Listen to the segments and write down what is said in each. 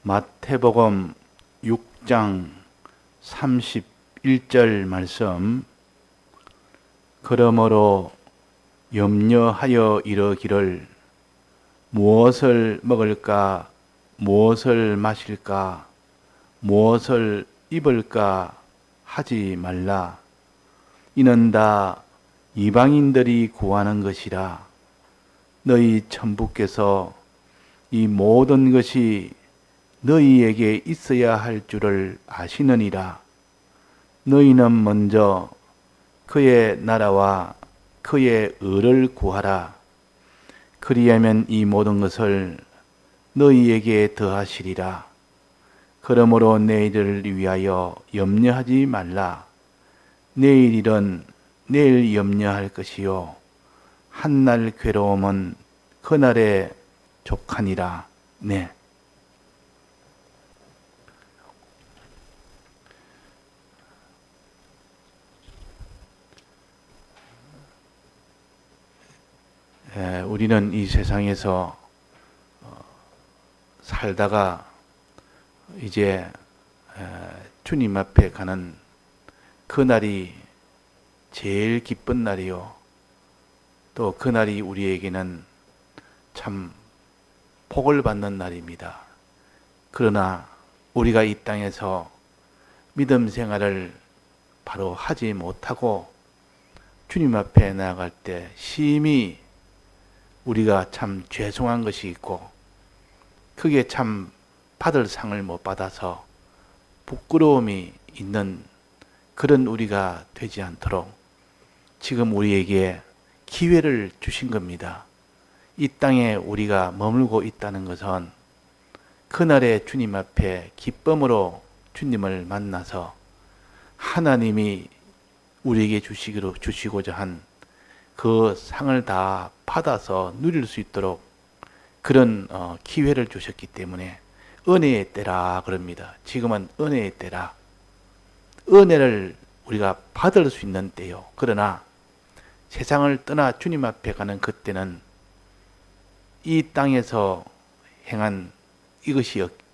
마태복음 6장 31절 말씀. 그러므로 염려하여 이르기를 무엇을 먹을까, 무엇을 마실까, 무엇을 입을까 하지 말라. 이는 다 이방인들이 구하는 것이라. 너희 천부께서 이 모든 것이 너희에게 있어야 할 줄을 아시느니라. 너희는 먼저 그의 나라와 그의 의를 구하라. 그리하면 이 모든 것을 너희에게 더하시리라. 그러므로 내일을 위하여 염려하지 말라. 내일 일은 내일 염려할 것이요 한날 괴로움은 그날에 족하니라. 네. 우리는 이 세상에서 살다가 이제 주님 앞에 가는 그날이 제일 기쁜 날이요. 또 그날이 우리에게는 참 복을 받는 날입니다. 그러나 우리가 이 땅에서 믿음 생활을 바로 하지 못하고 주님 앞에 나아갈 때 심히 우리가 참 죄송한 것이 있고, 그게 참 받을 상을 못 받아서 부끄러움이 있는 그런 우리가 되지 않도록 지금 우리에게 기회를 주신 겁니다. 이 땅에 우리가 머물고 있다는 것은 그날의 주님 앞에 기쁨으로 주님을 만나서 하나님이 우리에게 주시고자 한 그 상을 다 받아서 누릴 수 있도록 그런 기회를 주셨기 때문에 은혜의 때라 그럽니다. 지금은 은혜의 때라. 은혜를 우리가 받을 수 있는 때요. 그러나 세상을 떠나 주님 앞에 가는 그때는 이 땅에서 행한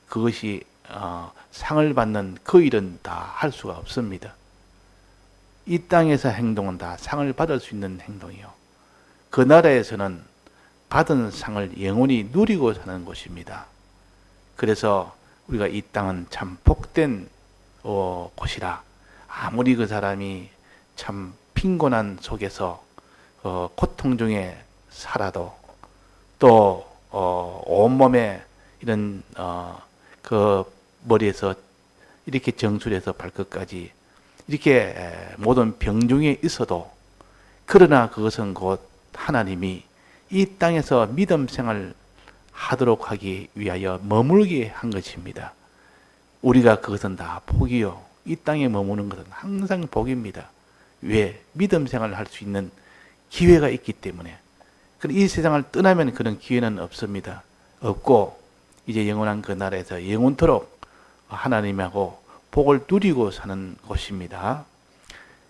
그것이 상을 받는 그 일은 다 할 수가 없습니다. 이 땅에서 행동은 다 상을 받을 수 있는 행동이요. 그 나라에서는 받은 상을 영원히 누리고 사는 곳입니다. 그래서 우리가 이 땅은 참 복된 곳이라. 아무리 그 사람이 참 빈곤한 속에서 고통 중에 살아도 또 온몸에 이런 그 머리에서 이렇게 정수리에서 발끝까지 이렇게 모든 병중에 있어도, 그러나 그것은 곧 하나님이 이 땅에서 믿음 생활 하도록 하기 위하여 머물게 한 것입니다. 우리가 그것은 다 복이요. 이 땅에 머무는 것은 항상 복입니다. 왜? 믿음 생활을 할 수 있는 기회가 있기 때문에. 이 세상을 떠나면 그런 기회는 없습니다. 없고 이제 영원한 그 나라에서 영원토록 하나님하고 복을 누리고 사는 곳입니다.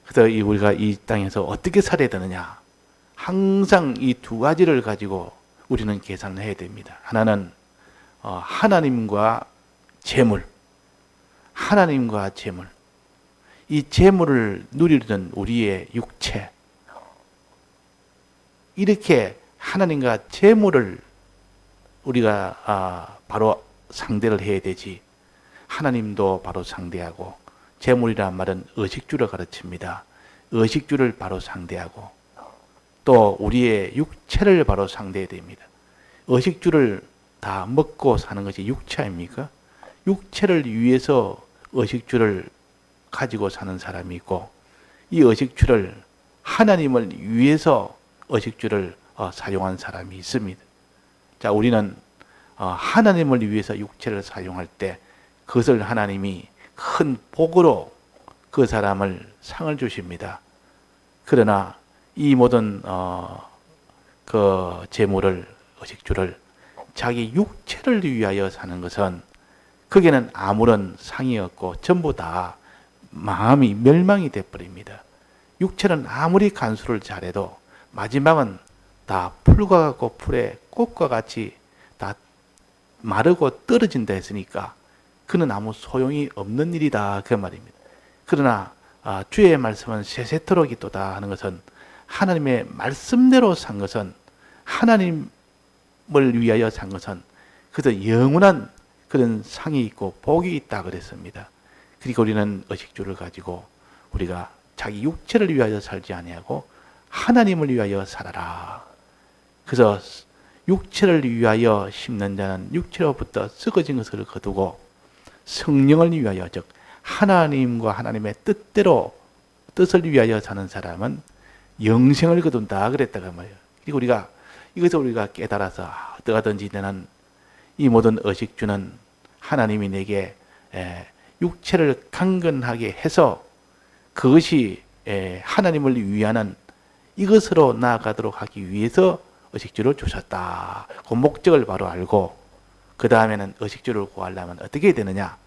그래서 우리가 이 땅에서 어떻게 살아야 되느냐, 항상 이 두 가지를 가지고 우리는 계산을 해야 됩니다. 하나는 하나님과 재물, 하나님과 재물. 이 재물을 누리던 우리의 육체, 이렇게 하나님과 재물을 우리가 바로 상대를 해야 되지. 하나님도 바로 상대하고, 재물이란 말은 의식주를 가르칩니다. 의식주를 바로 상대하고, 또 우리의 육체를 바로 상대해야 됩니다. 의식주를 다 먹고 사는 것이 육체 아닙니까? 육체를 위해서 의식주를 가지고 사는 사람이 있고, 이 의식주를 하나님을 위해서 의식주를 사용한 사람이 있습니다. 자, 우리는 하나님을 위해서 육체를 사용할 때 그것을 하나님이 큰 복으로 그 사람을 상을 주십니다. 그러나 이 모든 그 재물을, 의식주를 자기 육체를 위하여 사는 것은 거기에는 아무런 상이 없고 전부 다 마음이 멸망이 되어버립니다. 육체는 아무리 간수를 잘해도 마지막은 다 풀과 같고 풀의 꽃과 같이 다 마르고 떨어진다 했으니까 그는 아무 소용이 없는 일이다 그 말입니다. 그러나 주의 말씀은 세세토록 있도다 하는 것은 하나님의 말씀대로 산 것은 하나님을 위하여 산 것은 그저 영원한 그런 상이 있고 복이 있다 그랬습니다. 그리고 우리는 의식주를 가지고 우리가 자기 육체를 위하여 살지 아니하고 하나님을 위하여 살아라. 그래서 육체를 위하여 심는 자는 육체로부터 썩어진 것을 거두고 성령을 위하여, 즉 하나님과 하나님의 뜻을 위하여 사는 사람은 영생을 거둔다 그랬다가 말이에요. 그리고 이것을 우리가 깨달아서 어떠하든지 나는 이 모든 의식주는 하나님이 내게 육체를 강건하게 해서 그것이 하나님을 위하는 이것으로 나아가도록 하기 위해서 의식주를 주셨다. 그 목적을 바로 알고 그 다음에는 의식주를 구하려면 어떻게 해야 되느냐?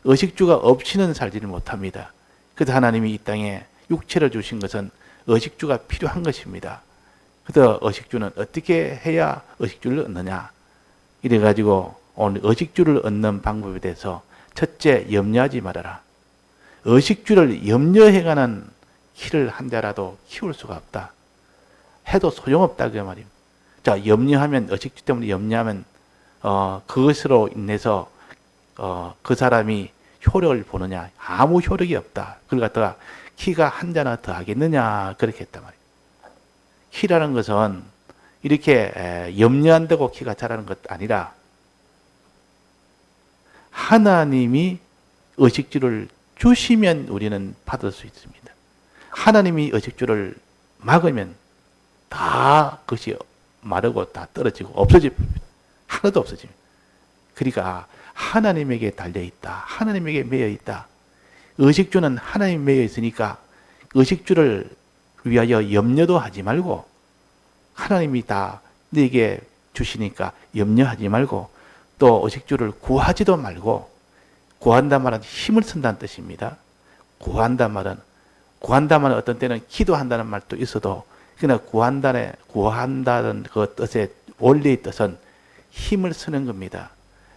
의식주가 없이는 살지를 못합니다. 그래서 하나님이 이 땅에 육체를 주신 것은 의식주가 필요한 것입니다. 그래서 의식주는 어떻게 해야 의식주를 얻느냐? 이래가지고 오늘 의식주를 얻는 방법에 대해서 첫째, 염려하지 말아라. 의식주를 염려해가는 키를 한 자라도 키울 수가 없다. 해도 소용없다 그 말입니다. 자, 염려하면 의식주 때문에 염려하면 그것으로 인해서 그 사람이 효력을 보느냐? 아무 효력이 없다. 그걸 갖다가 키가 한 자나 더 하겠느냐? 그렇게 했단 말이에요. 키라는 것은 이렇게 염려한다고 키가 자라는 것 아니라 하나님이 의식주를 주시면 우리는 받을 수 있습니다. 하나님이 의식주를 막으면 다 그것이 마르고 다 떨어지고 없어집니다. 하나도 없어집니다. 그러니까 하나님에게 달려있다. 하나님에게 매여있다. 의식주는 하나님 매여 있으니까 의식주를 위하여 염려도 하지 말고 하나님이 다 너에게 주시니까 염려하지 말고 또 의식주를 구하지도 말고 구한단 말은 힘을 쓴다는 뜻입니다. 구한단 말은 어떤 때는 기도한다는 말도 있어도 그러나 구한다는 그 뜻의 원리의 뜻은 힘을 쓰는 겁니다.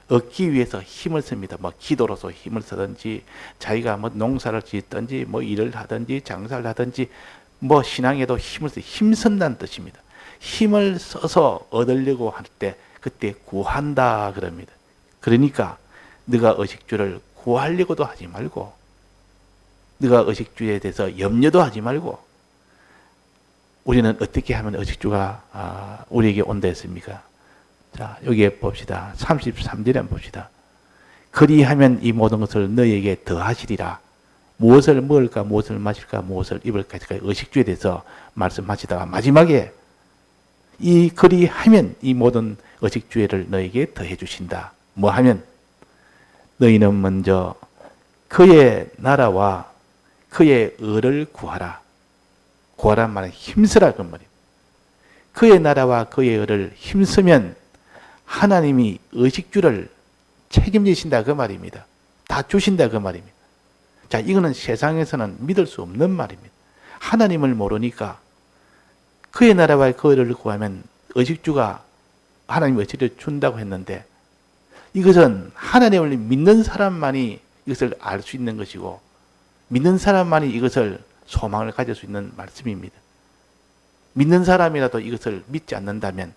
얻기 위해서 힘을 씁니다. 뭐 기도로서 힘을 쓰든지 자기가 뭐 농사를 짓든지 뭐 일을 하든지 장사를 하든지 뭐 신앙에도 힘쓴다는 뜻입니다. 힘을 써서 얻으려고 할 때 그때 구한다 그럽니다. 그러니까 네가 의식주를 구하려고도 하지 말고 네가 의식주에 대해서 염려도 하지 말고 우리는 어떻게 하면 의식주가 우리에게 온다 했습니까? 자, 여기에 봅시다. 33절에 한번 봅시다. 그리하면 이 모든 것을 너희에게 더하시리라. 무엇을 먹을까, 무엇을 마실까, 무엇을 입을까, 의식주에 대해서 말씀하시다가 마지막에 이 그리하면 이 모든 의식주의를 너희에게 더해 주신다. 뭐 하면 너희는 먼저 그의 나라와 그의 의를 구하라. 구하란 말은 힘쓰라 그 말이에요. 그의 나라와 그의 의를 힘쓰면 하나님이 의식주를 책임지신다 그 말입니다. 다 주신다 그 말입니다. 자, 이거는 세상에서는 믿을 수 없는 말입니다. 하나님을 모르니까 그의 나라와 그의 의를 구하면 의식주가 하나님의 의식주를 준다고 했는데 이것은 하나님을 믿는 사람만이 이것을 알 수 있는 것이고 믿는 사람만이 이것을 소망을 가질 수 있는 말씀입니다. 믿는 사람이라도 이것을 믿지 않는다면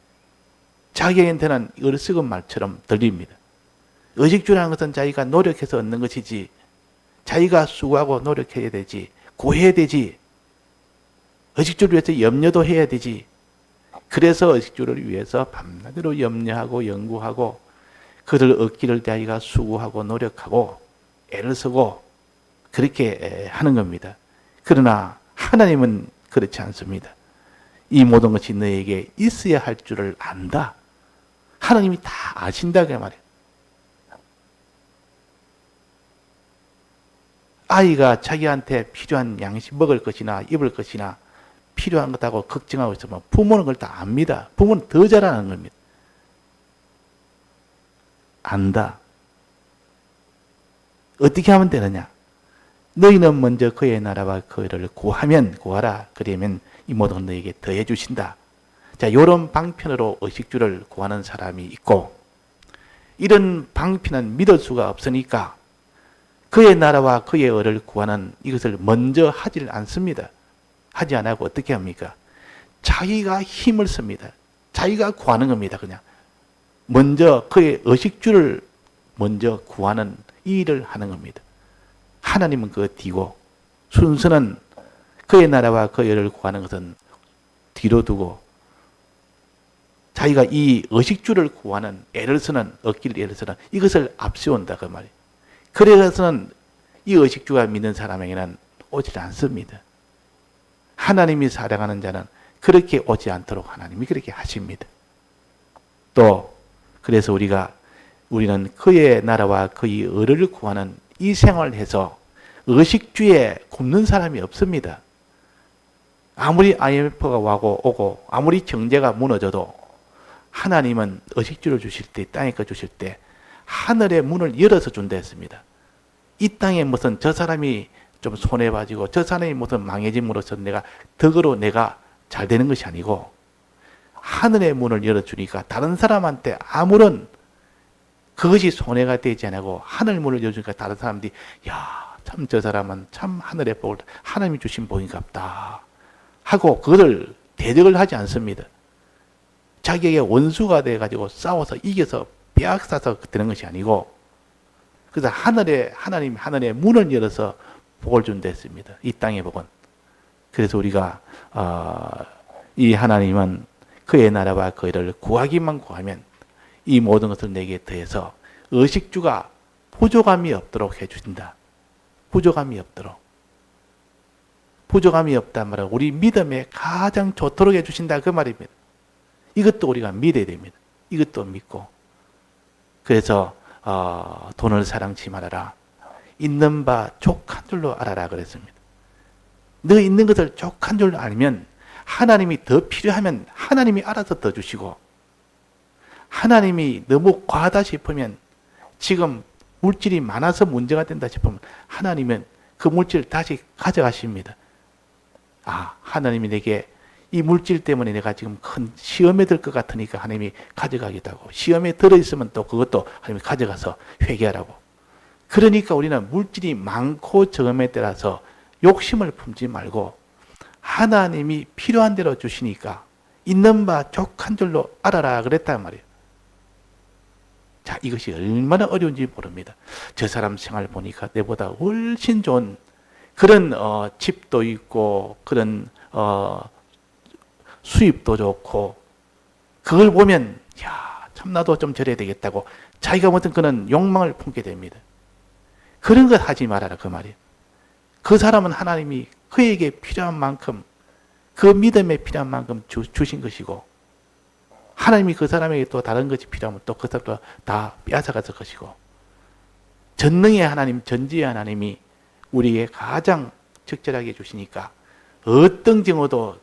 자기한테는 어리석은 말처럼 들립니다. 의식주라는 것은 자기가 노력해서 얻는 것이지 자기가 수고하고 노력해야 되지 구해야 되지 의식주를 위해서 염려도 해야 되지. 그래서 의식주를 위해서 밤낮으로 염려하고 연구하고 그를 얻기를 자기가 수고하고 노력하고 애를 쓰고 그렇게 하는 겁니다. 그러나 하나님은 그렇지 않습니다. 이 모든 것이 너에게 있어야 할 줄을 안다. 하나님이 다 아신다 그 말이에요. 아이가 자기한테 필요한 양식 먹을 것이나 입을 것이나 필요한 것하고 걱정하고 있으면 부모는 그걸 다 압니다. 부모는 더 잘 아는 겁니다. 안다. 어떻게 하면 되느냐? 너희는 먼저 그의 나라와 그의 의를 구하라. 그러면 이 모든 걸 너에게 더해 주신다. 자, 이런 방편으로 의식주를 구하는 사람이 있고 이런 방편은 믿을 수가 없으니까 그의 나라와 그의 의를 구하는 이것을 먼저 하질 않습니다. 하지 않고 어떻게 합니까? 자기가 힘을 씁니다. 자기가 구하는 겁니다. 그냥 먼저 그의 의식주를 먼저 구하는 이 일을 하는 겁니다. 하나님은 그거 뒤고 순서는 그의 나라와 그의 의를 구하는 것은 뒤로 두고 자기가 이 의식주를 구하는 애를 쓰는 얻기를 애를 쓰는 이것을 앞세운다 그 말이에요. 그래서는 이 의식주가 믿는 사람에게는 오지 않습니다. 하나님이 사랑하는 자는 그렇게 오지 않도록 하나님이 그렇게 하십니다. 또 그래서 우리는 그의 나라와 그의 의를 구하는 이 생활을 해서 의식주에 굶는 사람이 없습니다. 아무리 IMF가 오고 아무리 경제가 무너져도 하나님은 의식주를 주실 때, 땅에 거 주실 때 하늘의 문을 열어서 준다 했습니다. 이 땅에 무슨 저 사람이 좀 손해봐지고 저 사람이 무슨 망해짐으로써 내가 덕으로 내가 잘 되는 것이 아니고 하늘의 문을 열어주니까 다른 사람한테 아무런 그것이 손해가 되지 않고 하늘 문을 열어주니까 다른 사람들이 야, 참 저 사람은 참 하늘의 복을 하나님이 주신 복인갑다 하고 그것을 대적을 하지 않습니다. 자기에게 원수가 돼가지고 싸워서 이겨서 빼앗아서 되는 것이 아니고 그래서 하나님 하늘의 문을 열어서 복을 준다 했습니다. 이 땅의 복은. 그래서 우리가 이 하나님은 그의 나라와 그의를 구하기만 구하면 이 모든 것을 내게 더해서 의식주가 부족함이 없도록 해주신다. 부족함이 없도록. 부족함이 없단 말은 우리 믿음에 가장 좋도록 해주신다 그 말입니다. 이것도 우리가 믿어야 됩니다. 이것도 믿고 그래서 돈을 사랑치 말아라. 있는 바 족한 줄로 알아라 그랬습니다. 너 있는 것을 족한 줄로 알면 하나님이 더 필요하면 하나님이 알아서 더 주시고 하나님이 너무 과하다 싶으면 지금 물질이 많아서 문제가 된다 싶으면 하나님은 그 물질을 다시 가져가십니다. 하나님이 내게 이 물질 때문에 내가 지금 큰 시험에 들 것 같으니까 하나님이 가져가겠다고. 시험에 들어있으면 또 그것도 하나님이 가져가서 회개하라고. 그러니까 우리는 물질이 많고 적음에 따라서 욕심을 품지 말고 하나님이 필요한 대로 주시니까 있는 바 족한 줄로 알아라 그랬단 말이에요. 자, 이것이 얼마나 어려운지 모릅니다. 저 사람 생활 보니까 내보다 훨씬 좋은 그런 집도 있고 그런 수입도 좋고 그걸 보면 야, 참 나도 좀 저래야 되겠다고 자기가 무슨 그런 욕망을 품게 됩니다. 그런 것 하지 말아라 그 말이에요. 그 사람은 하나님이 그에게 필요한 만큼 그 믿음에 필요한 만큼 주신 것이고 하나님이 그 사람에게 또 다른 것이 필요하면 또 그 사람도 다 빼앗아갔을 것이고 전능의 하나님, 전지의 하나님이 우리에게 가장 적절하게 주시니까 어떤 경우도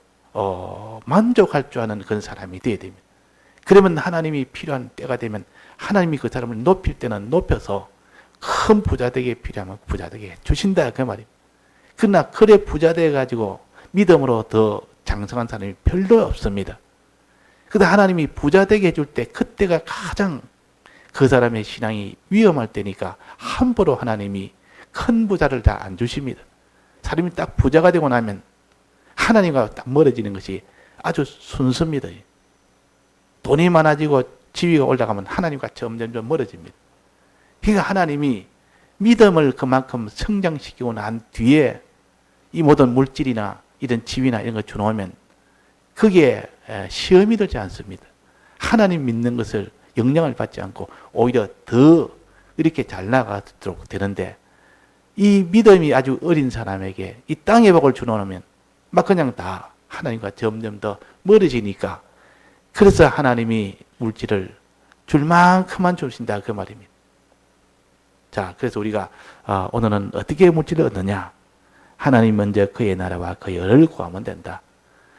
만족할 줄 아는 그런 사람이 되어야 됩니다. 그러면 하나님이 필요한 때가 되면 하나님이 그 사람을 높일 때는 높여서 큰 부자 되게 필요하면 부자 되게 주신다 그 말입니다. 그러나 그래 부자 돼가지고 믿음으로 더 장성한 사람이 별로 없습니다. 그런데 하나님이 부자 되게 해줄 때 그때가 가장 그 사람의 신앙이 위험할 때니까 함부로 하나님이 큰 부자를 다 안 주십니다. 사람이 딱 부자가 되고 나면 하나님과 딱 멀어지는 것이 아주 순수입니다. 돈이 많아지고 지위가 올라가면 하나님과 점점 멀어집니다. 그러니까 하나님이 믿음을 그만큼 성장시키고 난 뒤에 이 모든 물질이나 이런 지위나 이런 걸 주놓으면 그게 시험이 되지 않습니다. 하나님 믿는 것을 영향을 받지 않고 오히려 더 이렇게 잘 나가도록 되는데 이 믿음이 아주 어린 사람에게 이 땅의 복을 주놓으면 막 그냥 다 하나님과 점점 더 멀어지니까 그래서 하나님이 물질을 줄 만큼만 주신다 그 말입니다. 자, 그래서 우리가 오늘은 어떻게 물질을 얻느냐? 하나님 먼저 그의 나라와 그의 의를 구하면 된다.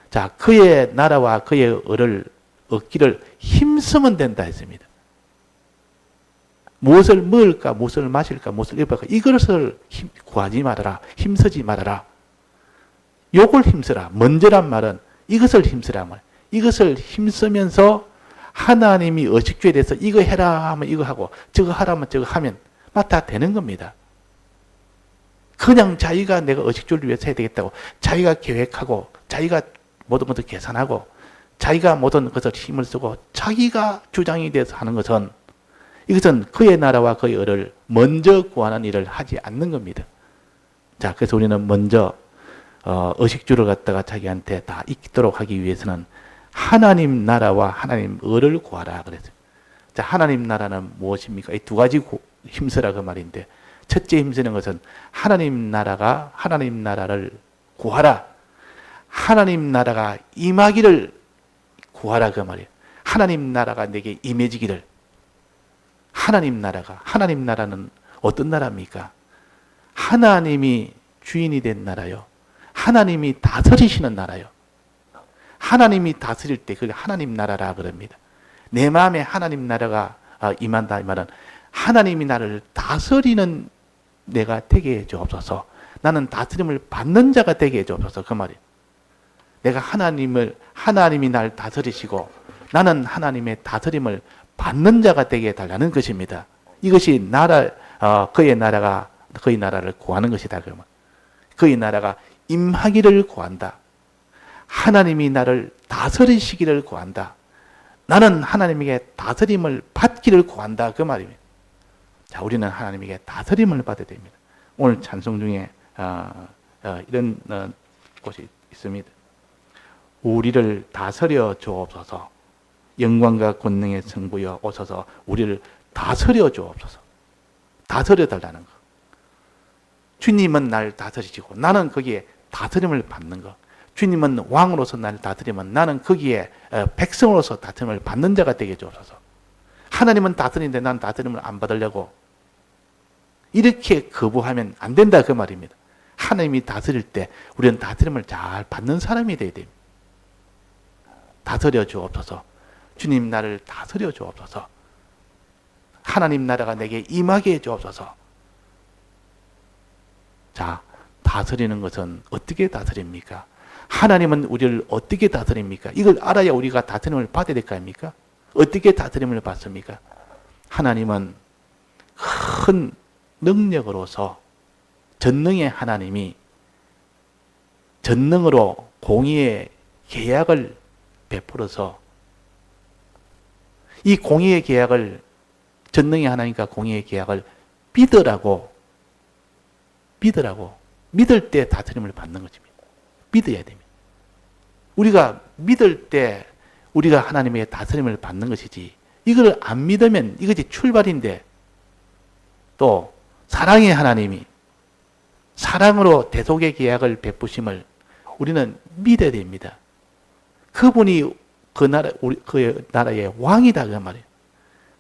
자, 그의 나라와 그의 의를 얻기를 힘쓰면 된다 했습니다. 무엇을 먹을까, 무엇을 마실까, 무엇을 입을까 이것을 구하지 말아라. 힘쓰지 말아라. 요걸 힘쓰라. 먼저란 말은 이것을 힘쓰라 말. 이것을 힘쓰면서 하나님이 의식주에 대해서 이거 해라 하면 이거 하고 저거 하라 하면 저거 하면 다 되는 겁니다. 그냥 자기가 내가 의식주를 위해서 해야 되겠다고 자기가 계획하고 자기가 모든 것을 계산하고 자기가 모든 것을 힘을 쓰고 자기가 주장이 돼서 하는 것은 이것은 그의 나라와 그의 의를 먼저 구하는 일을 하지 않는 겁니다. 자, 그래서 우리는 먼저 의식주를 갖다가 자기한테 다 익히도록 하기 위해서는 하나님 나라와 하나님 의를 구하라 그랬어요. 자, 하나님 나라는 무엇입니까? 이 두 가지 힘쓰라 그 말인데, 첫째 힘쓰는 것은 하나님 나라를 구하라. 하나님 나라가 임하기를 구하라 그 말이에요. 하나님 나라가 내게 임해지기를. 하나님 나라는 어떤 나라입니까? 하나님이 주인이 된 나라요. 하나님이 다스리시는 나라요. 하나님이 다스릴 때 그걸 하나님 나라라 그럽니다. 내 마음에 하나님 나라가 임한다 이 말은 하나님이 나를 다스리는 내가 되게 해 주옵소서. 나는 다스림을 받는 자가 되게 해 주옵소서 그 말이에요. 내가 하나님이 나를 다스리시고 나는 하나님의 다스림을 받는 자가 되게 해달라는 것입니다. 이것이 그의 나라를 구하는 것이다. 그러면 그의 나라가 임하기를 구한다. 하나님이 나를 다스리시기를 구한다. 나는 하나님에게 다스림을 받기를 구한다. 그 말입니다. 자, 우리는 하나님에게 다스림을 받아야 됩니다. 오늘 찬송 중에 이런 곳이 있습니다. 우리를 다스려 주옵소서. 영광과 권능의 성부여 오셔서 우리를 다스려 주옵소서. 다스려 달라는 거. 주님은 날 다스리시고 나는 거기에 다스림을 받는 거. 주님은 왕으로서 나를 다스리면 나는 거기에 백성으로서 다스림을 받는 자가 되게 주옵소서. 하나님은 다스리는데 나는 다스림을 안 받으려고 이렇게 거부하면 안 된다 그 말입니다. 하나님이 다스릴 때 우리는 다스림을 잘 받는 사람이 되어야 됩니다. 다스려 주옵소서. 주님 나를 다스려 주옵소서. 하나님 나라가 내게 임하게 해 주옵소서. 자, 다스리는 것은 어떻게 다스립니까? 하나님은 우리를 어떻게 다스립니까? 이걸 알아야 우리가 다스림을 받아야 될 거 아닙니까? 어떻게 다스림을 받습니까? 하나님은 큰 능력으로서 전능의 하나님이 전능으로 공의의 계약을 베풀어서 이 공의의 계약을 전능의 하나님과 공의의 계약을 믿으라고 믿을 때 다스림을 받는 것입니다. 믿어야 됩니다. 우리가 믿을 때 우리가 하나님의 다스림을 받는 것이지 이걸 안 믿으면 이것이 출발인데 또 사랑의 하나님이 사랑으로 대속의 계약을 베푸심을 우리는 믿어야 됩니다. 그분이 그 나라의 왕이다 그 말이에요.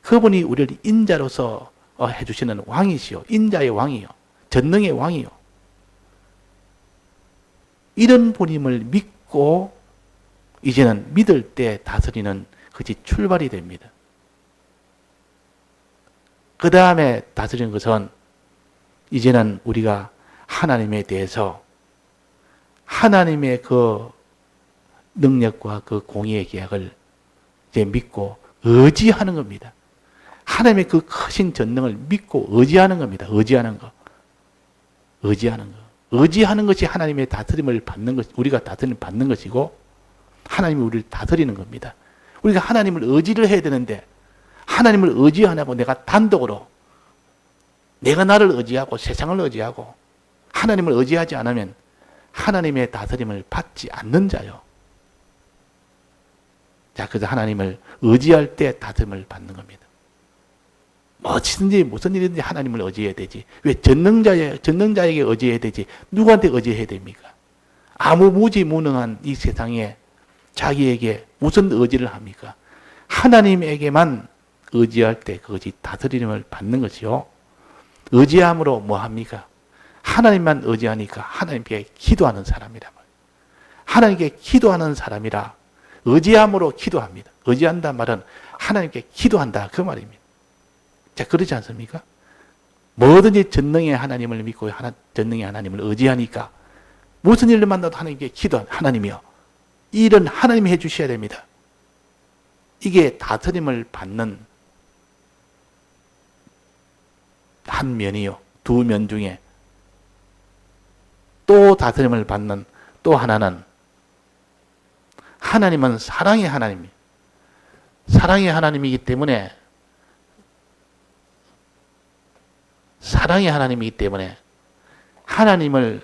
그분이 우리를 인자로서 해주시는 왕이시요. 인자의 왕이요. 전능의 왕이요. 이런 분임을 믿고 이제는 믿을 때 다스리는 것이 출발이 됩니다. 그 다음에 다스리는 것은 이제는 우리가 하나님에 대해서 하나님의 그 능력과 그 공의의 계약을 이제 믿고 의지하는 겁니다. 하나님의 그 크신 전능을 믿고 의지하는 겁니다. 의지하는 것이 하나님의 다스림을 받는 것, 우리가 다스림을 받는 것이고 하나님이 우리를 다스리는 겁니다. 우리가 하나님을 의지를 해야 되는데 하나님을 의지 안 하고 내가 단독으로 내가 나를 의지하고 세상을 의지하고 하나님을 의지하지 않으면 하나님의 다스림을 받지 않는 자요. 자, 그래서 하나님을 의지할 때 다스림을 받는 겁니다. 뭐든지 무슨 일이든지 하나님을 의지해야 되지. 왜 전능자에게 의지해야 되지? 누구한테 의지해야 됩니까? 아무 무지무능한 이 세상에 자기에게 무슨 의지를 합니까? 하나님에게만 의지할 때 그것이 다스림을 받는 것이요. 의지함으로 뭐 합니까? 하나님만 의지하니까 하나님께 기도하는 사람이란 말이에요. 하나님께 기도하는 사람이라 의지함으로 기도합니다. 의지한다는 말은 하나님께 기도한다 그 말입니다. 자, 그렇지 않습니까? 뭐든지 전능의 하나님을 믿고 전능의 하나님을 의지하니까 무슨 일을 만나도 하나님께 기도한 하나님이요. 이 일은 하나님이 해주셔야 됩니다. 이게 다스림을 받는 한 면이요. 두 면 중에 또 다스림을 받는 또 하나는, 하나님은 사랑의 하나님이에요. 사랑의 하나님이기 때문에 하나님을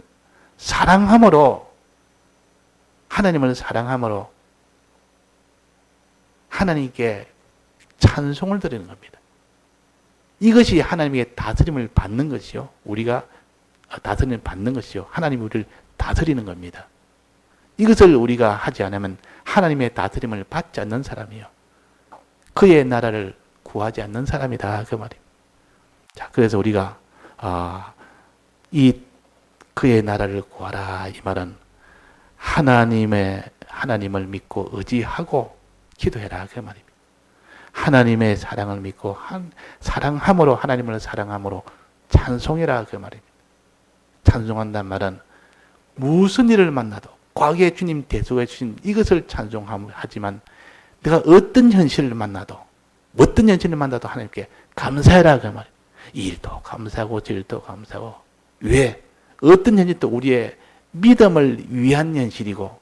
사랑함으로 하나님께 찬송을 드리는 겁니다. 이것이 하나님의 다스림을 받는 것이요. 우리가 다스림을 받는 것이요. 하나님이 우리를 다스리는 겁니다. 이것을 우리가 하지 않으면 하나님의 다스림을 받지 않는 사람이요. 그의 나라를 구하지 않는 사람이다. 그 말입니다. 자, 그래서 우리가 이 그의 나라를 구하라 이 말은 하나님을 믿고 의지하고 기도해라 그 말입니다. 하나님의 사랑을 믿고 사랑함으로 하나님을 사랑함으로 찬송해라 그 말입니다. 찬송한다는 말은 무슨 일을 만나도 과거에 주님 대속해 주신 이것을 찬송하지만 내가 어떤 현실을 만나도 하나님께 감사해라 그 말이에요. 이 일도 감사하고 저 일도 감사하고. 왜? 어떤 현실도 우리의 믿음을 위한 현실이고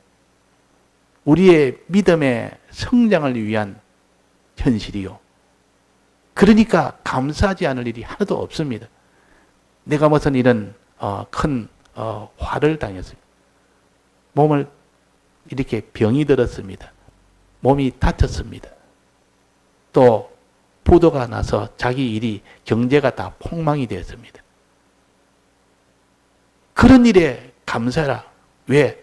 우리의 믿음의 성장을 위한 현실이요. 그러니까 감사하지 않을 일이 하나도 없습니다. 내가 무슨 이런 큰 화를 당했습니다. 몸을 이렇게 병이 들었습니다. 몸이 다쳤습니다. 또 부도가 나서 자기 일이 경제가 다 폭망이 되었습니다. 그런 일에 감사해라. 왜?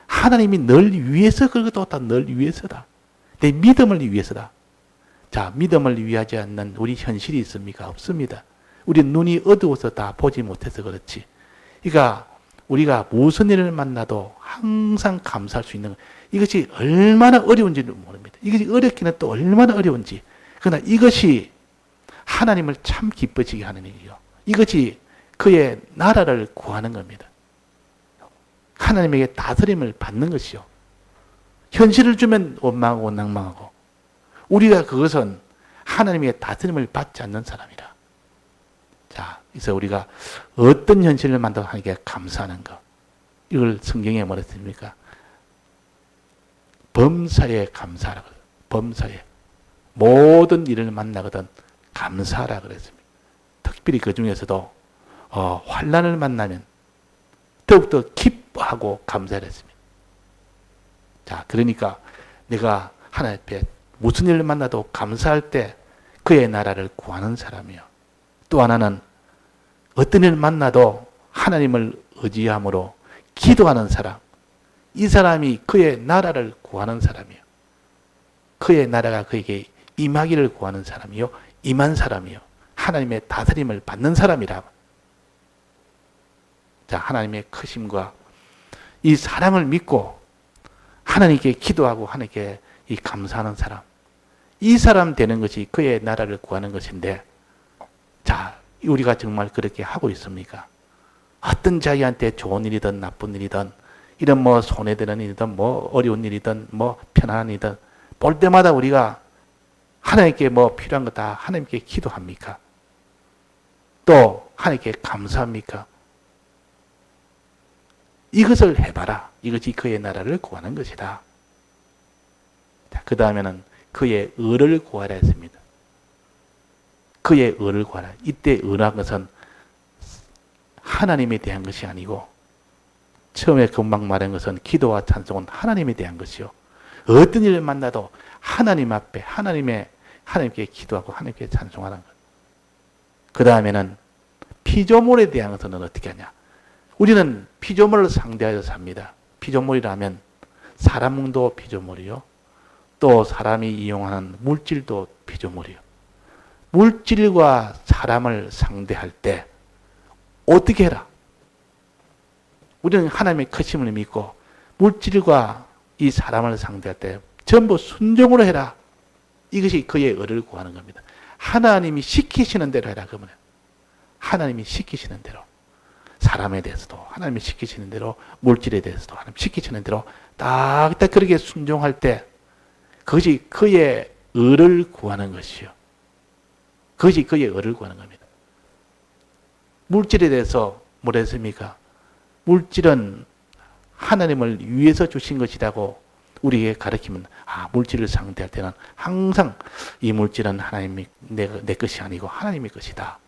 하나님이 널 위해서 그것도 다 널 위해서다. 내 믿음을 위해서다. 자, 믿음을 위하지 않는 우리 현실이 있습니까? 없습니다. 우리 눈이 어두워서 다 보지 못해서 그렇지. 그러니까 우리가 무슨 일을 만나도 항상 감사할 수 있는 이것이 얼마나 어려운지를 모릅니다. 이것이 어렵기는 또 얼마나 어려운지. 그러나 이것이 하나님을 참 기뻐지게 하는 일이요. 이것이 그의 나라를 구하는 겁니다. 하나님에게 다스림을 받는 것이요. 현실을 주면 원망하고 낭망하고 우리가 그것은 하나님의 다스림을 받지 않는 사람이라. 자, 그래서 우리가 어떤 현실을 만나도 하나님께 감사하는 것. 이걸 성경에 뭐라 했습니까? 범사에 감사하라. 범사에. 모든 일을 만나거든 감사하라 그랬습니다. 특별히 그 중에서도 환난을 만나면 더욱더 기뻐하고 감사를 했습니다. 자, 그러니까 내가 하나님 앞에 무슨 일을 만나도 감사할 때 그의 나라를 구하는 사람이요. 또 하나는 어떤 일을 만나도 하나님을 의지함으로 기도하는 사람. 이 사람이 그의 나라를 구하는 사람이요. 그의 나라가 그에게 임하기를 구하는 사람이요. 임한 사람이요. 하나님의 다스림을 받는 사람이라. 자, 하나님의 크심과 이 사랑을 믿고 하나님께 기도하고 하나님께 이 감사하는 사람. 이 사람 되는 것이 그의 나라를 구하는 것인데, 자, 우리가 정말 그렇게 하고 있습니까? 어떤 자기한테 좋은 일이든 나쁜 일이든 이런 뭐 손해되는 일이든 뭐 어려운 일이든 뭐 편안한 일이든 볼 때마다 우리가 하나님께 뭐 필요한 거 다 하나님께 기도합니까? 또 하나님께 감사합니까? 이것을 해봐라. 이것이 그의 나라를 구하는 것이다. 그 다음에는 그의 의를 구하라 했습니다. 그의 의를 구하라. 이때 의란 것은 하나님에 대한 것이 아니고 처음에 금방 말한 것은 기도와 찬송은 하나님에 대한 것이요. 어떤 일을 만나도 하나님 앞에 하나님께 기도하고 하나님께 찬송하는 것. 그 다음에는 피조물에 대한 것은 어떻게 하냐. 우리는 피조물을 상대하여 삽니다. 피조물이라면 사람도 피조물이요. 또 사람이 이용하는 물질도 피조물이요. 물질과 사람을 상대할 때 어떻게 해라? 우리는 하나님의 크심을 믿고 물질과 이 사람을 상대할 때 전부 순종으로 해라. 이것이 그의 의를 구하는 겁니다. 하나님이 시키시는 대로 해라. 그러면 하나님이 시키시는 대로 사람에 대해서도 하나님이 시키시는 대로 물질에 대해서도 하나님 시키시는 대로 딱 그렇게 순종할 때 그것이 그의 의를 구하는 것이요. 그것이 그의 의를 구하는 겁니다. 물질에 대해서 뭐라 했습니까? 물질은 하나님을 위해서 주신 것이라고 우리에게 가르치면, 물질을 상대할 때는 항상 이 물질은 하나님이 내 것이 아니고 하나님의 것이다.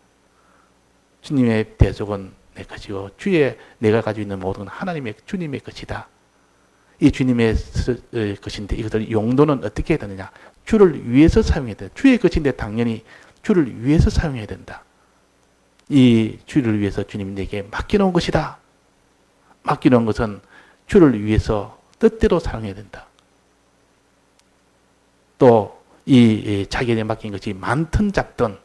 주님의 대속은 내 것이고 주의 내가 가지고 있는 모든 하나님의 주님의 것이다. 이 주님의 것인데 이것들 용도는 어떻게 해야 되느냐? 주를 위해서 사용해야 된다. 주의 것인데 당연히 주를 위해서 사용해야 된다. 이 주를 위해서 주님 내게 맡겨놓은 것이다. 맡겨놓은 것은 주를 위해서 뜻대로 사용해야 된다. 또 이 자기에게 맡긴 것이 많든 작든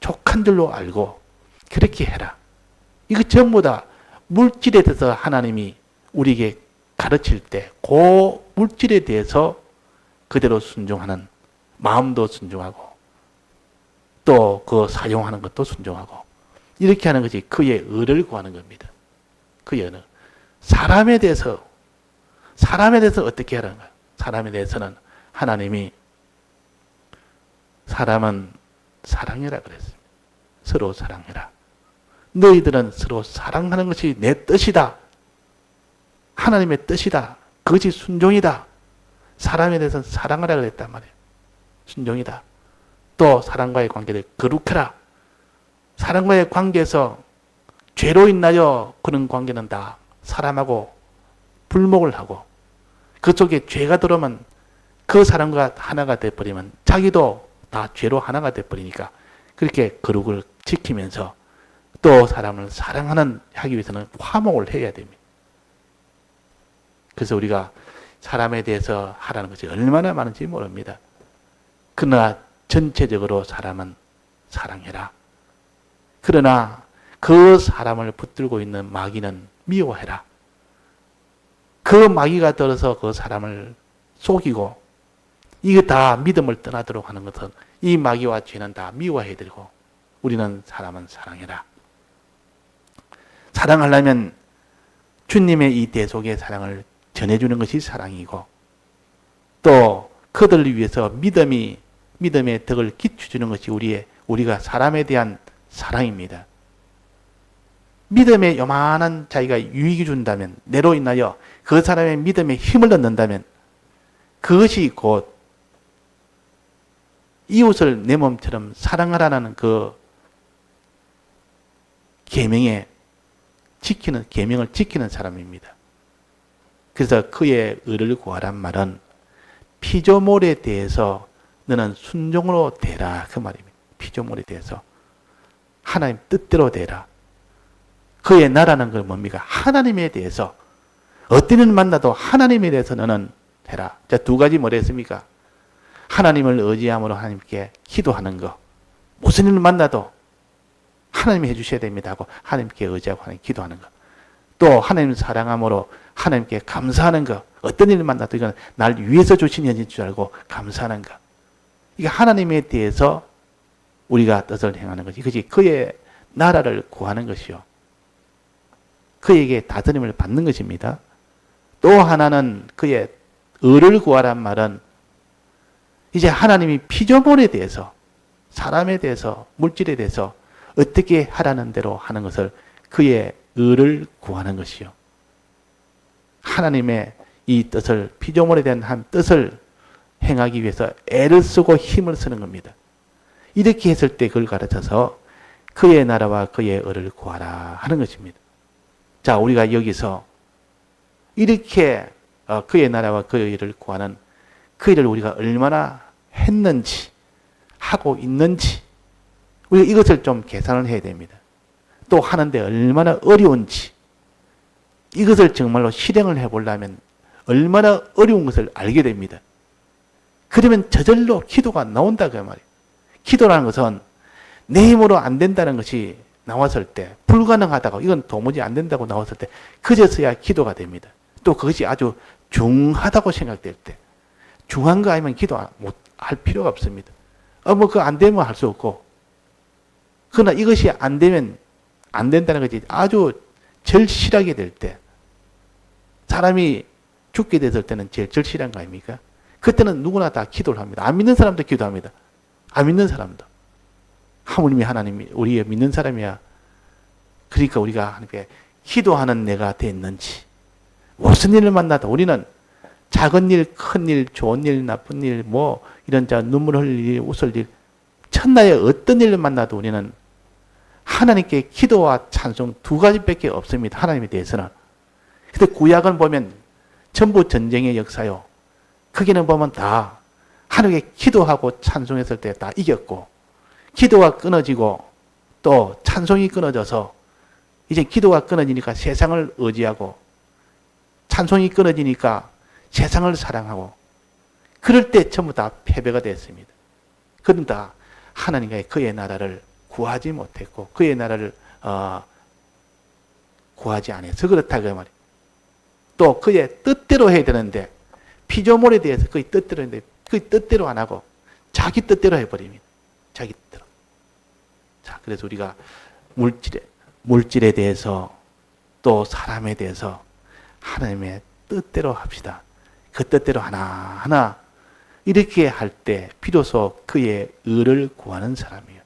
족한 줄로 알고 그렇게 해라. 이거 전부 다 물질에 대해서 하나님이 우리에게 가르칠 때 그 물질에 대해서 그대로 순종하는 마음도 순종하고 또 그 사용하는 것도 순종하고 이렇게 하는 것이 그의 의를 구하는 겁니다. 그의 의는 사람에 대해서 어떻게 하는가? 사람에 대해서는 하나님이 사람은 사랑해라 그랬습니다. 서로 사랑해라. 너희들은 서로 사랑하는 것이 내 뜻이다. 하나님의 뜻이다. 그것이 순종이다. 사람에 대해서는 사랑하라 그랬단 말이에요. 순종이다. 또 사람과의 관계를 거룩해라. 사람과의 관계에서 죄로 인하여 그런 관계는 다 사람하고 불목을 하고 그 속에 죄가 들어오면 그 사람과 하나가 돼버리면 자기도 다 죄로 하나가 돼버리니까 그렇게 거룩을 지키면서 또 사람을 하기 위해서는 화목을 해야 됩니다. 그래서 우리가 사람에 대해서 하라는 것이 얼마나 많은지 모릅니다. 그러나 전체적으로 사람은 사랑해라. 그러나 그 사람을 붙들고 있는 마귀는 미워해라. 그 마귀가 들어서 그 사람을 속이고 이거 다 믿음을 떠나도록 하는 것은 이 마귀와 죄는 다 미워해야 되고 우리는 사람은 사랑해라. 사랑하려면 주님의 이 대속의 사랑을 전해주는 것이 사랑이고 또 그들을 위해서 믿음의 덕을 기초주는 것이 우리가 사람에 대한 사랑입니다. 믿음에 요만한 자기가 유익이 준다면 내로 인하여 그 사람의 믿음에 힘을 얻는다면 그것이 곧 이웃을 내 몸처럼 사랑하라는 그 계명을 지키는 사람입니다. 그래서 그의 의를 구하란 말은 피조물에 대해서 너는 순종으로 되라 그 말입니다. 피조물에 대해서 하나님 뜻대로 되라. 그의 나라는 그 뭡니까? 하나님에 대해서 어떤 일 만나도 하나님에 대해서 너는 해라. 자, 두 가지 뭐라 했습니까? 하나님을 의지함으로 하나님께 기도하는 거. 무슨 일을 만나도 하나님이 해주셔야 됩니다 하고 하나님께 의지하고 하나님 기도하는 거. 또 하나님 사랑함으로 하나님께 감사하는 거. 어떤 일을 만나도 이건 날 위해서 주신 연인 줄 알고 감사하는 거. 이게 하나님에 대해서 우리가 뜻을 행하는 것이. 그것이 그의 나라를 구하는 것이요. 그에게 다스림을 받는 것입니다. 또 하나는 그의 의를 구하란 말은 이제 하나님이 피조물에 대해서 사람에 대해서 물질에 대해서 어떻게 하라는 대로 하는 것을 그의 의를 구하는 것이요. 하나님의 이 뜻을 피조물에 대한 한 뜻을 행하기 위해서 애를 쓰고 힘을 쓰는 겁니다. 이렇게 했을 때 그걸 가르쳐서 그의 나라와 그의 의를 구하라 하는 것입니다. 자, 우리가 여기서 이렇게 그의 나라와 그의 의를 구하는 그 일을 우리가 얼마나 했는지 하고 있는지 우리가 이것을 좀 계산을 해야 됩니다. 또 하는데 얼마나 어려운지 이것을 정말로 실행을 해보려면 얼마나 어려운 것을 알게 됩니다. 그러면 저절로 기도가 나온다 그 말이에요. 기도라는 것은 내 힘으로 안 된다는 것이 나왔을 때 불가능하다고 이건 도무지 안 된다고 나왔을 때 그제서야 기도가 됩니다. 또 그것이 아주 중하다고 생각될 때 중한 거 아니면 기도 못 할 필요가 없습니다. 그거 안 되면 할 수 없고 그러나 이것이 안 되면 안 된다는 것이 아주 절실하게 될 때 사람이 죽게 됐을 때는 제일 절실한 거 아닙니까? 그때는 누구나 다 기도를 합니다. 안 믿는 사람도 기도합니다. 안 믿는 사람도. 하물며 하나님이 우리의 믿는 사람이야. 그러니까 우리가 하나님께 기도하는 내가 됐는지, 무슨 일을 만나도 우리는 작은 일, 큰 일, 좋은 일, 나쁜 일, 뭐 이런 눈물 흘릴 일, 웃을 일, 천나에 어떤 일을 만나도 우리는 하나님께 기도와 찬송 두 가지밖에 없습니다. 하나님에 대해서는. 근데 구약은 보면 전부 전쟁의 역사요. 거기는 보면 다 하나님께 기도하고 찬송했을 때 다 이겼고, 기도가 끊어지고 또 찬송이 끊어져서 이제 기도가 끊어지니까 세상을 의지하고, 찬송이 끊어지니까 세상을 사랑하고, 그럴 때 전부 다 패배가 됐습니다. 그러다 하나님과 그의 나라를 구하지 못했고, 그의 나라를 구하지 않아서 그렇다 그 말이에요. 또 그의 뜻대로 해야 되는데, 피조물에 대해서 그의 뜻대로 했는데 그의 뜻대로 안 하고 자기 뜻대로 해버립니다. 자기 뜻대로. 자, 그래서 우리가 물질에 대해서 또 사람에 대해서 하나님의 뜻대로 합시다. 그 뜻대로 하나하나 이렇게 할 때 비로소 그의 의를 구하는 사람이에요.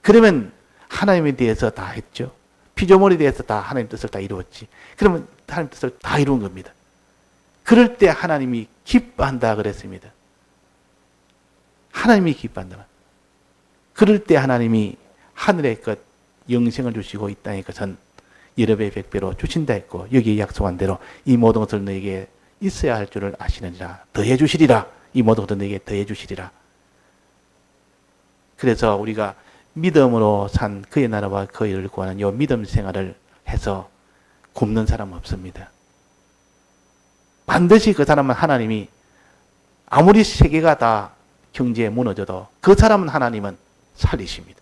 그러면 하나님에 대해서 다 했죠. 피조물에 대해서 다 하나님 뜻을 다 이루었지. 그러면 하나님 뜻을 다 이룬 겁니다. 그럴 때 하나님이 기뻐한다 그랬습니다. 하나님이 기뻐한다. 그럴 때 하나님이 하늘의 것 영생을 주시고 이 땅의 것은 여러 배 백배로 주신다 했고, 여기에 약속한 대로 이 모든 것을 너에게 있어야 할 줄을 아시느니라. 더해 주시리라. 이 모든 것을 너에게 더해 주시리라. 그래서 우리가 믿음으로 산 그의 나라와 그의 일을 구하는 이 믿음 생활을 해서 굶는 사람 없습니다. 반드시 그 사람은 하나님이 아무리 세계가 다 경제에 무너져도 그 사람은 하나님은 살리십니다.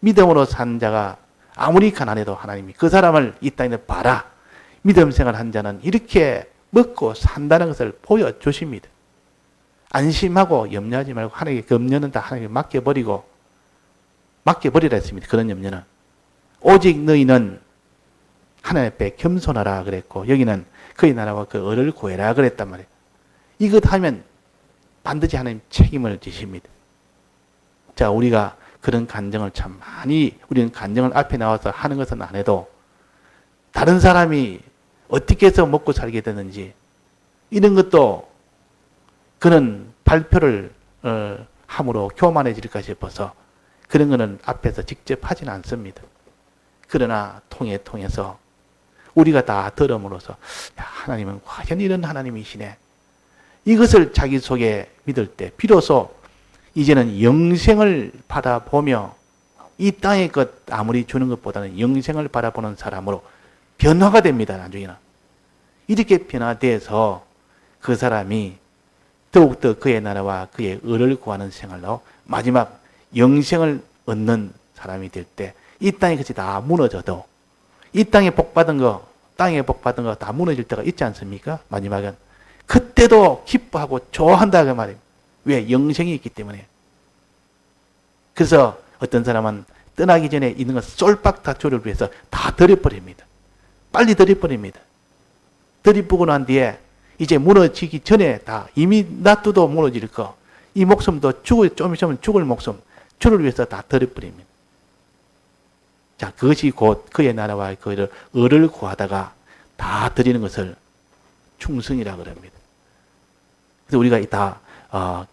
믿음으로 산 자가 아무리 가난해도 하나님이 그 사람을 이 땅에 봐라. 믿음 생활한 자는 이렇게 먹고 산다는 것을 보여주십니다. 안심하고 염려하지 말고 하나님께 그 염려는 다 하나님께 맡겨버리라 했습니다. 그런 염려는. 오직 너희는 하나님 앞에 겸손하라 그랬고, 여기는 그의 나라와 그 의를 구해라 그랬단 말이에요. 이것 하면 반드시 하나님 책임을 지십니다. 자, 우리가 그런 간증을 참 많이, 우리는 간증을 앞에 나와서 하는 것은 안 해도 다른 사람이 어떻게 해서 먹고 살게 되는지 이런 것도 그는 발표를 함으로 교만해질까 싶어서 그런 거는 앞에서 직접 하지는 않습니다. 그러나 통해서 우리가 다 들음으로써, 야, 하나님은 과연 이런 하나님이시네. 이것을 자기 속에 믿을 때 비로소 이제는 영생을 바라보며 이 땅의 것 아무리 주는 것보다는 영생을 바라보는 사람으로 변화가 됩니다. 나중에는. 이렇게 변화돼서 그 사람이 더욱더 그의 나라와 그의 의를 구하는 생활로 마지막 영생을 얻는 사람이 될 때 이 땅의 것이 다 무너져도, 이 땅에 복받은 거, 땅에 복받은 거 다 무너질 때가 있지 않습니까? 마지막은. 그때도 기뻐하고 좋아한다 그 말이에요. 왜? 영생이 있기 때문에. 그래서 어떤 사람은 떠나기 전에 있는 것 쏠박다투를 위해서 다 들여버립니다. 빨리 들여버립니다. 들이쁘고 난 뒤에 이제 무너지기 전에 다 이미 놔둬도 무너질 거, 이 목숨도 좀 있으면 죽을 목숨, 주를 위해서 다 들여버립니다. 자, 그것이 곧 그의 나라와 그의 의를 구하다가 다 드리는 것을 충성이라고 합니다. 그래서 우리가 다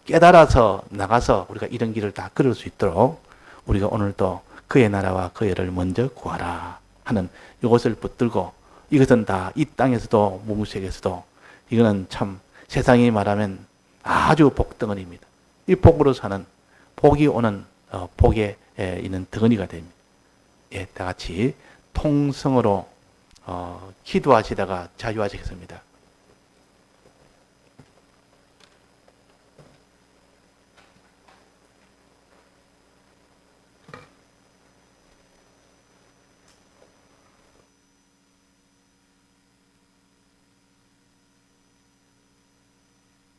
깨달아서 나가서 우리가 이런 길을 다 걸을 수 있도록 우리가 오늘도 그의 나라와 그의 의를 먼저 구하라 하는 이것을 붙들고, 이것은 다 이 땅에서도 무무색에서도 이거는 참 세상이 말하면 아주 복덩어리입니다. 이 복으로 사는, 복이 오는 복에 있는 덩어리가 됩니다. 예, 다 같이 통성으로 기도하시다가 자유하시겠습니다.